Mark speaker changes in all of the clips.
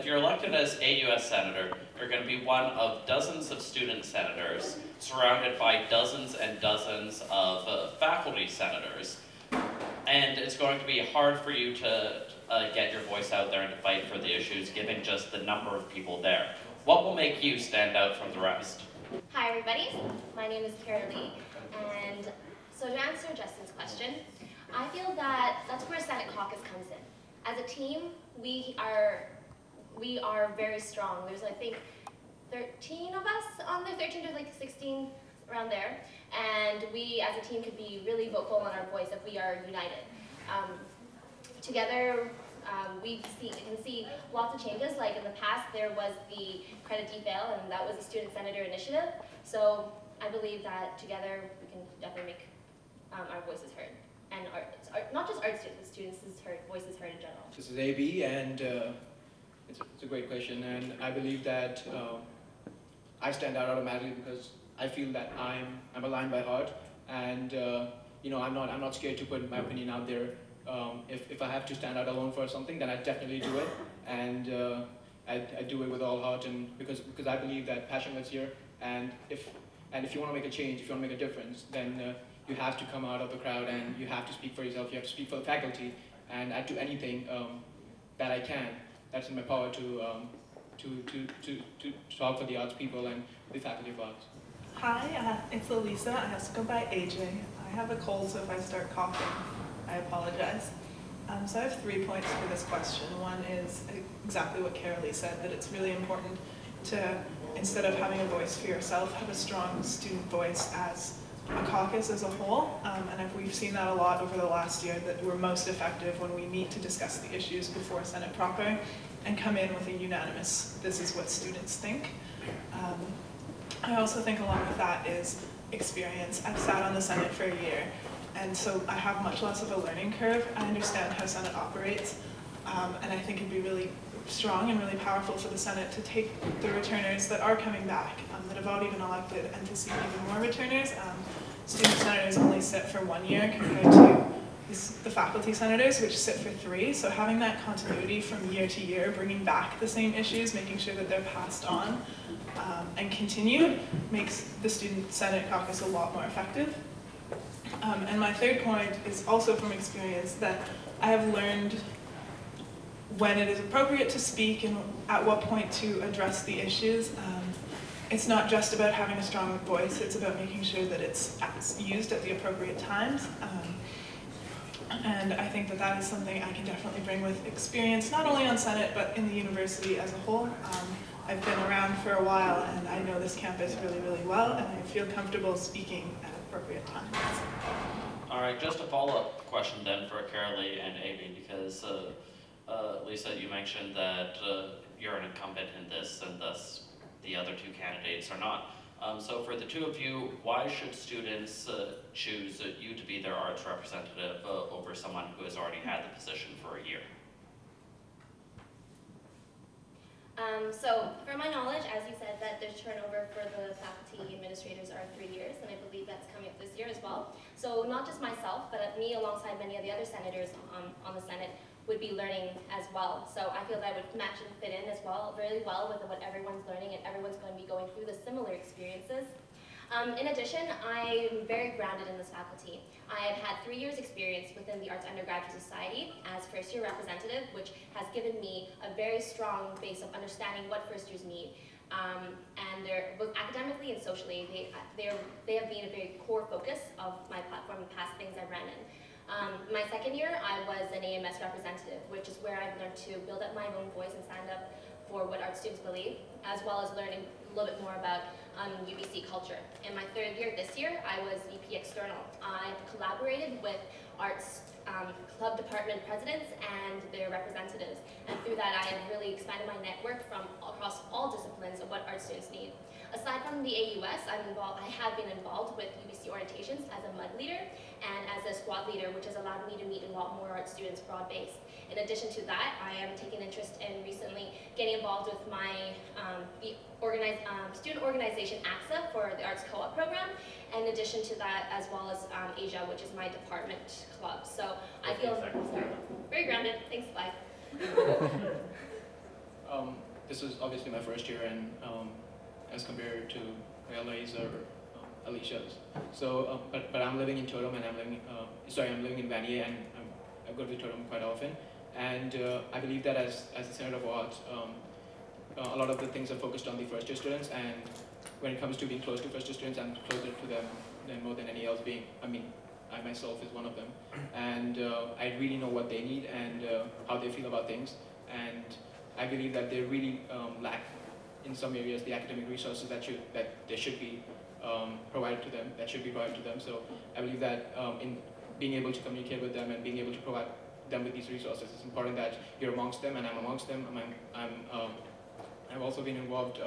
Speaker 1: you're elected as AUS Senator, you're going to be one of dozens of student senators, surrounded by dozens and dozens of faculty senators. And it's going to be hard for you to get your voice out there and to fight for the issues, given just the number of people there. What will make you stand out from the rest?
Speaker 2: Hi everybody, my name is Carolee, and so to answer Justin's question, I feel that that's where Senate caucus comes in. As a team, we are very strong. There's, I think, 13 of us on there, 13 to like 16, around there, and we as a team could be really vocal on our voice if we are united. Together, we can see lots of changes. Like in the past, there was the credit defail, and that was a student senator initiative. So I believe that together we can definitely make our voices heard, and not just art students' voices heard in general.
Speaker 3: This is AB, and it's a great question, and I believe that I stand out automatically because I feel that I'm aligned by heart, and you know, I'm not scared to put my opinion out there. If I have to stand out alone for something, then I definitely do it, and I do it with all heart, and because I believe that passion lives here, and if you want to make a change, if you want to make a difference, then you have to come out of the crowd and you have to speak for yourself. You have to speak for the faculty, and I do anything that I can that's in my power to talk for the arts people and the faculty of arts.
Speaker 4: Hi, it's Elisa. I have to go by AJ. I have a cold, so if I start coughing, I apologize. So I have 3 points for this question. One is exactly what Carolee said, that it's really important to, instead of having a voice for yourself, have a strong student voice as a caucus as a whole. And we've seen that a lot over the last year, that we're most effective when we meet to discuss the issues before Senate proper and come in with a unanimous, this is what students think. I also think along with that is experience. I've sat on the Senate for a year, and so I have much less of a learning curve. I understand how Senate operates, and I think it'd be really strong and really powerful for the Senate to take the returners that are coming back, that have already been elected, and to see even more returners. Student senators only sit for 1 year compared to the faculty senators, which sit for 3. So having that continuity from year to year, bringing back the same issues, making sure that they're passed on and continued, makes the student Senate caucus a lot more effective. And my 3rd point is also from experience, that I have learned when it is appropriate to speak and at what point to address the issues. It's not just about having a strong voice, it's about making sure that it's used at the appropriate times. And I think that that is something I can definitely bring with experience, not only on Senate, but in the university as a whole. I've been around for a while, and I know this campus really, really well, and I feel comfortable speaking at appropriate times.
Speaker 1: All right, just a follow-up question then for Carolee and Amy, because Lisa, you mentioned that you're an incumbent in this, and thus the other 2 candidates are not. So for the 2 of you, why should students choose you to be their arts representative over someone who has already had the position for a year?
Speaker 2: So from my knowledge, as you said, that the turnover for the faculty administrators are 3 years, and I believe that's coming up this year as well. So not just myself, but me alongside many of the other senators on the Senate would be learning as well. So I feel that would match and fit in as well, really well with what everyone's learning, and everyone's going to be going through the similar experiences. In addition, I'm very grounded in this faculty. I have had 3 years experience within the Arts Undergraduate Society as first-year representative, which has given me a very strong base of understanding what first years need. And they're both academically and socially, they have been a very core focus of my platform and past things I've ran in. My 2nd year, I was an AMS representative, which is where I've learned to build up my own voice and stand up for what art students believe, as well as learning a little bit more about Ubyssey culture. In my 3rd year this year, I was VP External. I collaborated with arts club department presidents and their representatives, and through that I have really expanded my network from across all disciplines of what art students need. Aside from the AUS, I have been involved with Ubyssey orientations as a MUD leader and as a squad leader, which has allowed me to meet a lot more art students broad-based. In addition to that, I am taking interest in recently getting involved with my student organization AXA for the Arts Co-op program, and in addition to that, as well as Asia, which is my department club. So I feel very grounded. Thanks, bye.
Speaker 3: this is obviously my first year, and as compared to LA's or Alicia's. So, but I'm living in Totem, and I'm living in Vanier, and I go to Totem quite often. And I believe that as the Senator of Arts, a lot of the things are focused on the first year students, and when it comes to being close to first year students, I'm closer to them than more than any else being. I myself is one of them, and I really know what they need and how they feel about things, and I believe that they really lack in some areas the academic resources that they should be provided to them. So I believe that in being able to communicate with them and being able to provide them with these resources, it's important that you're amongst them and I'm amongst them. I've also been involved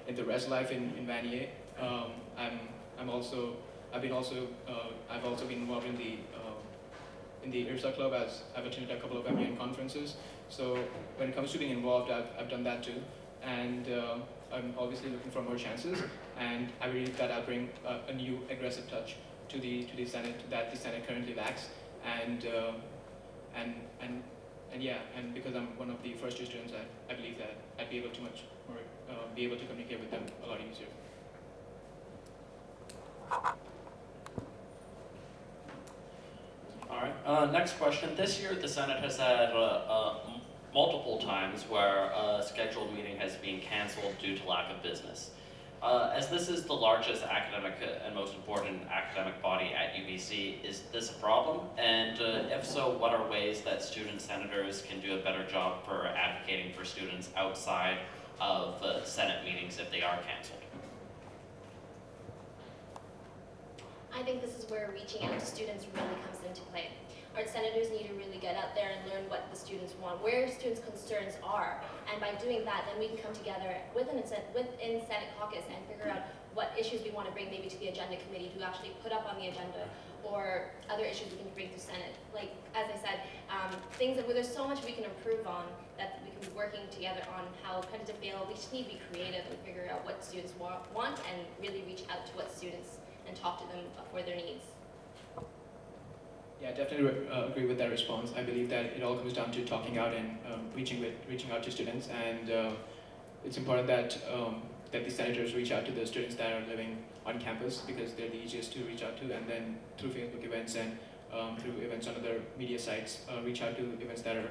Speaker 3: in the res life in Vanier. I've also been involved in the IRSA club, as I've attended a couple of MUN conferences. So when it comes to being involved, I've done that too, and I'm obviously looking for more chances. And I believe that I'll bring a new aggressive touch to the Senate that the Senate currently lacks. And because I'm one of the first year students, I believe that I'd be able to be able to communicate with them a lot easier.
Speaker 1: All right, next question. This year, the Senate has had multiple times where a scheduled meeting has been canceled due to lack of business. As this is the largest academic and most important academic body at UBC, is this a problem? And if so, what are ways that student senators can do a better job for advocating for students outside of Senate meetings if they are canceled?
Speaker 2: I think this is where reaching out to students really comes into play. Our senators need to really get out there and learn what the students want, where students' concerns are. And by doing that, then we can come together within Senate caucus and figure out what issues we want to bring maybe to the agenda committee to actually put up on the agenda, or other issues we can bring to Senate. Like, as I said, things that there's so much we can improve on that we can be working together on how kind of to fail. We just need to be creative and figure out what students want and really reach out to what students and talk to them for their needs.
Speaker 3: Yeah, I definitely agree with that response. I believe that it all comes down to talking out and reaching out to students, and it's important that that the senators reach out to the students that are living on campus, because they're the easiest to reach out to, and then through Facebook events and through events on other media sites, reach out to events that are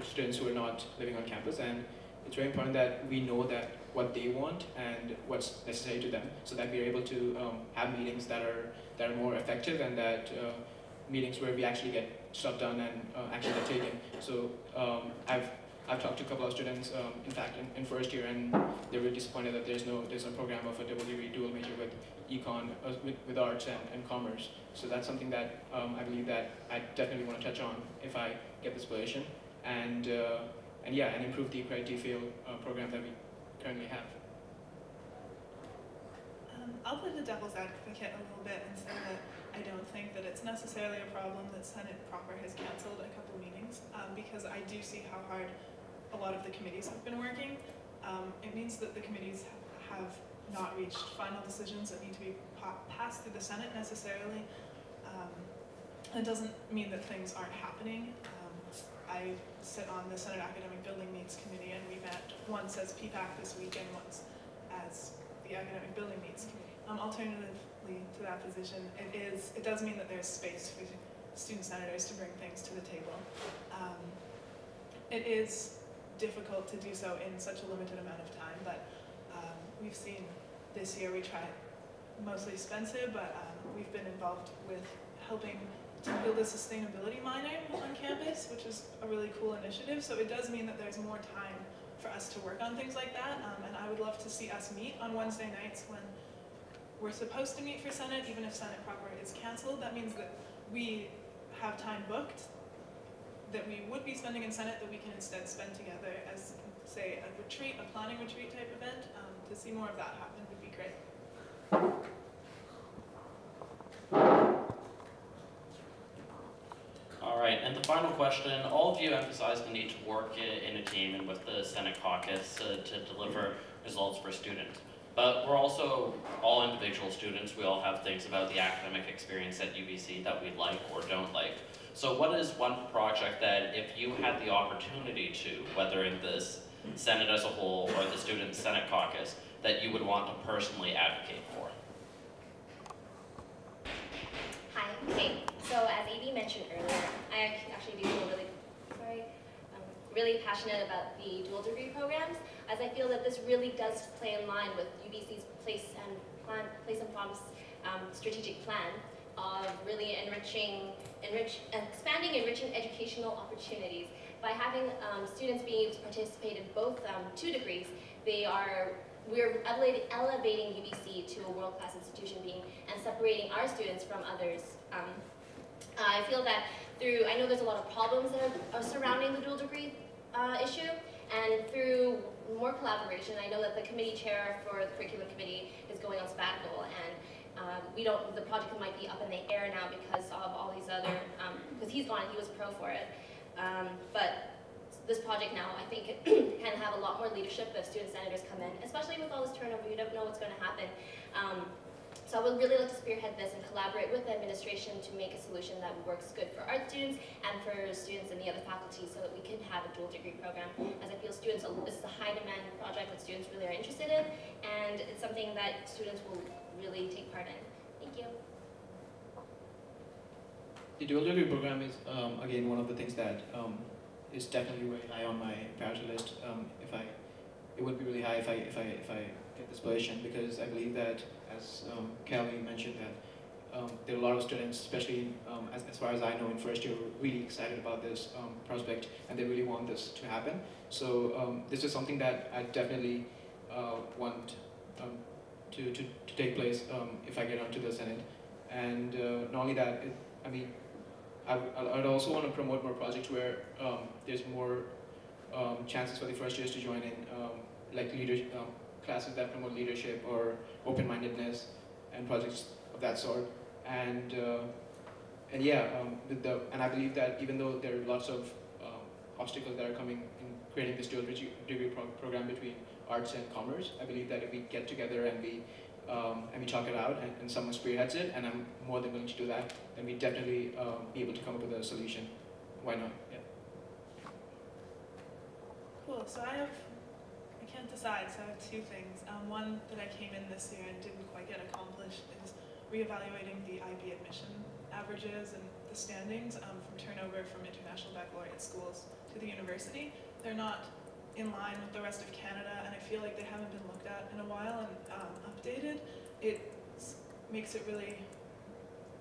Speaker 3: students who are not living on campus. And it's very important that we know that what they want and what's necessary to them, so that we're able to have meetings that are more effective, and that meetings where we actually get stuff done and actually get taken. So I've talked to a couple of students, in fact, in first year, and they were disappointed that there's no program of a dual major with econ, with arts and commerce. So that's something that I believe that I definitely want to touch on if I get this position, and improve the accredited field program that we currently have.
Speaker 4: I'll play the devil's advocate a little bit and say that I don't think that it's necessarily a problem that Senate proper has canceled a couple meetings, because I do see how hard a lot of the committees have been working. It means that the committees have not reached final decisions that need to be passed through the Senate necessarily. It doesn't mean that things aren't happening. I sit on the Senate Academic Building Needs Committee, and we met once as PPAC this week and once as the Academic Building Needs Committee. Alternatively to that position, it does mean that there's space for student senators to bring things to the table. It is difficult to do so in such a limited amount of time, but we've seen this year we tried mostly Spencer, but we've been involved with helping to build a sustainability minor on campus, which is a really cool initiative. So it does mean that there's more time for us to work on things like that, and I would love to see us meet on Wednesday nights when we're supposed to meet for Senate, even if Senate proper is canceled. That means that we have time booked that we would be spending in Senate that we can instead spend together as, say, a retreat, a planning retreat type event. To see more of that happen would be great.
Speaker 1: All right, and the final question, all of you emphasize the need to work in a team and with the Senate caucus to deliver results for students. But we're also all individual students. We all have things about the academic experience at UBC that we like or don't like. So what is one project that if you had the opportunity to, whether in this Senate as a whole or the Student Senate Caucus that you would want to personally advocate for?
Speaker 2: Hi, okay. So as AB mentioned earlier, I actually do feel really passionate about the dual degree programs, as I feel that this really does play in line with Ubyssey's place and promise strategic plan of really expanding enriching educational opportunities. By having students being able to participate in both 2 degrees, we're elevating Ubyssey to a world-class institution and separating our students from others. I feel that I know there's a lot of problems that are surrounding the dual degree issue, and through more collaboration, I know that the committee chair for the curriculum committee is going on sabbatical, and the project might be up in the air now because of all these other, because he's gone and he was pro for it. But this project now, I think, can have a lot more leadership if student senators come in, especially with all this turnover. You don't know what's going to happen. So I would really like to spearhead this and collaborate with the administration to make a solution that works good for art students and for students in the other faculty so that we can have a dual degree program. As I feel this is a high demand project that students really are interested in, and it's something that students will really take part in. Thank you.
Speaker 3: The dual degree program is, again, one of the things that is definitely very high on my priority list. It would be really high if I get this position, because I believe that, as Kelly mentioned, that there are a lot of students, especially as far as I know in first year, really excited about this prospect, and they really want this to happen. So this is something that I definitely want to take place if I get onto the Senate. And not only that, I'd also want to promote more projects where there's more chances for the first years to join in, like classes that promote leadership or open-mindedness and projects of that sort. And yeah, and I believe that even though there are lots of obstacles that are coming in creating this dual degree program between arts and commerce, I believe that if we get together and we talk it out and someone spearheads it, and I'm more than willing to do that, then we definitely be able to come up with a solution. Why not? Yeah.
Speaker 4: Cool. So I can't decide, so I have 2 things. One that I came in this year and didn't quite get accomplished is reevaluating the IB admission averages and the standings from turnover from international baccalaureate schools to the university. They're not in line with the rest of Canada, and I feel like they haven't been looked at in a while and updated. It makes it really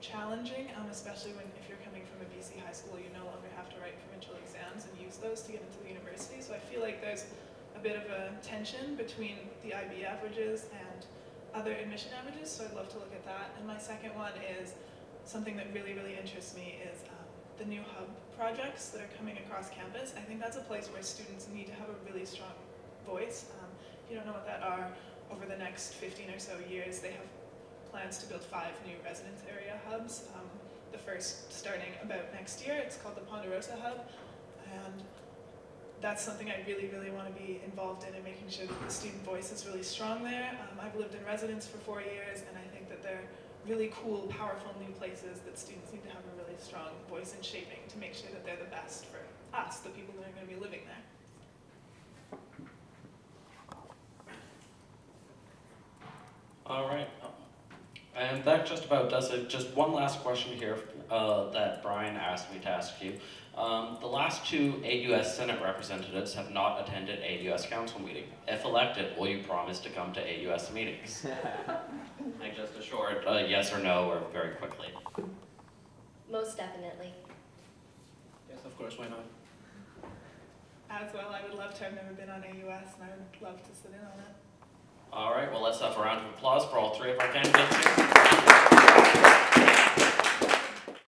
Speaker 4: challenging, especially if you're coming from a BC high school, you no longer have to write provincial exams and use those to get into the university. So I feel like there's a bit of a tension between the IB averages and other admission averages, so I'd love to look at that. And my second one is something that really, really interests me is the new hub projects that are coming across campus. I think that's a place where students need to have a really strong voice. If you don't know what that are, over the next 15 or so years, they have plans to build 5 new residence area hubs. The first starting about next year. It's called the Ponderosa Hub, and that's something I really, really want to be involved in and making sure that the student voice is really strong there. I've lived in residence for 4 years, and I think that they're really cool, powerful new places that students need to have a really strong voice in shaping to make sure that they're the best for us, the people that are going to be living there.
Speaker 1: All right. And that just about does it. Just one last question here that Brian asked me to ask you. The last 2 AUS Senate representatives have not attended AUS Council meeting. If elected, will you promise to come to AUS meetings? Like just a short yes or no, or very quickly.
Speaker 2: Most definitely.
Speaker 3: Yes, of course, why not?
Speaker 4: As well, I would love to. I've never been on AUS, and I would love to sit in on it.
Speaker 1: All right, well, let's have a round of applause for all 3 of our candidates here.